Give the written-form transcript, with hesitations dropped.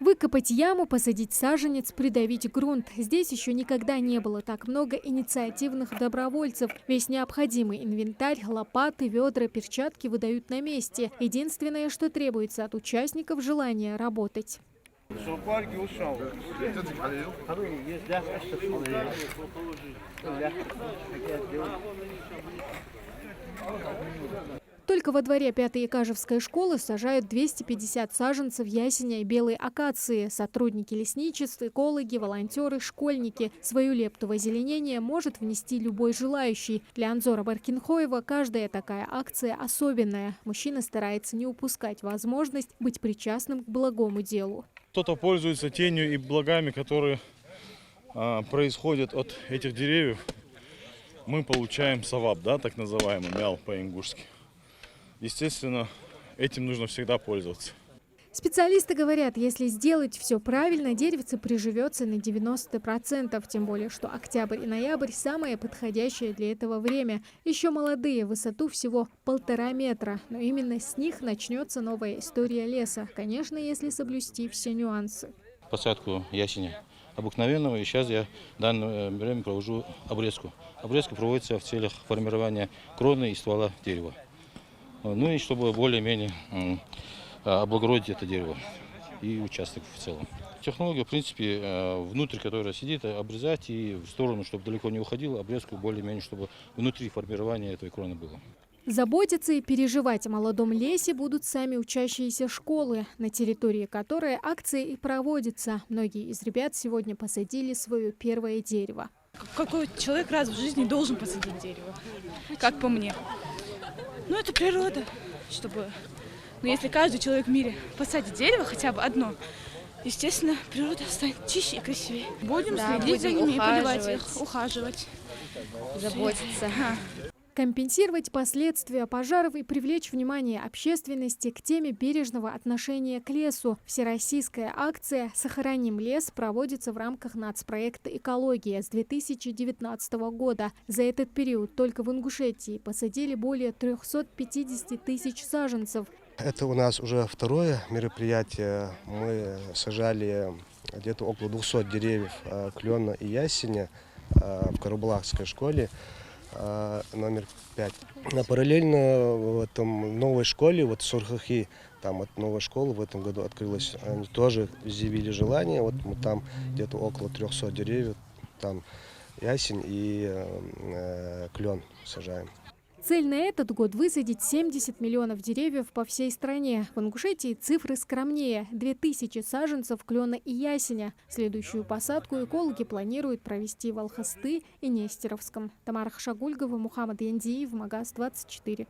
Выкопать яму, посадить саженец, придавить грунт. Здесь еще никогда не было так много инициативных добровольцев. Весь необходимый инвентарь, лопаты, ведра, перчатки выдают на месте. Единственное, что требуется от участников – желание работать. Только во дворе 5-й Икажевской школы сажают 250 саженцев ясеня и белой акации. Сотрудники лесничеств, экологи, волонтеры, школьники. Свою лепту в озеленение может внести любой желающий. Для Анзора Баркинхоева каждая такая акция особенная. Мужчина старается не упускать возможность быть причастным к благому делу. Кто-то пользуется тенью и благами, которые происходят от этих деревьев. Мы получаем саваб, да, так называемый, мял по-ингушски. Естественно, этим нужно всегда пользоваться. Специалисты говорят, если сделать все правильно, деревце приживется на 90%. Тем более, что октябрь и ноябрь – самое подходящее для этого время. Еще молодые, в высоту всего 1,5 метра. Но именно с них начнется новая история леса. Конечно, если соблюсти все нюансы. Посадку ясеня обыкновенного, и сейчас я в данное время провожу обрезку. Обрезка проводится в целях формирования кроны и ствола дерева. Ну и чтобы более-менее облагородить это дерево и участок в целом. Технология, в принципе, внутрь, которая сидит, обрезать и в сторону, чтобы далеко не уходило, обрезку более-менее, чтобы внутри формирования этой кроны было. Заботиться и переживать о молодом лесе будут сами учащиеся школы, на территории которой акция и проводится. Многие из ребят сегодня посадили свое первое дерево. Какой человек раз в жизни должен посадить дерево, как по мне. Ну, это природа, чтобы... Но если каждый человек в мире посадит дерево, хотя бы одно, естественно, природа станет чище и красивее. Будем следить за ними, поливать их, ухаживать. Заботиться. Компенсировать последствия пожаров и привлечь внимание общественности к теме бережного отношения к лесу. Всероссийская акция «Сохраним лес» проводится в рамках нацпроекта «Экология» с 2019 года. За этот период только в Ингушетии посадили более 350 тысяч саженцев. Это у нас уже второе мероприятие. Мы сажали где-то около 200 деревьев клена и ясеня в Карабулакской школе. Номер 5. А параллельно в этом новой школе, вот Сурхахи, там от новой школы в этом году открылась, они тоже изъявили желание, вот мы там где-то около 300 деревьев, там ясень и клен сажаем. Цель на этот год – высадить 70 миллионов деревьев по всей стране. В Ингушетии цифры скромнее – 2000 саженцев клена и ясеня. Следующую посадку экологи планируют провести в Алхасты и Нестеровском. Тамара Хашагульгова, Мухаммад Яндиев, Магаз 24.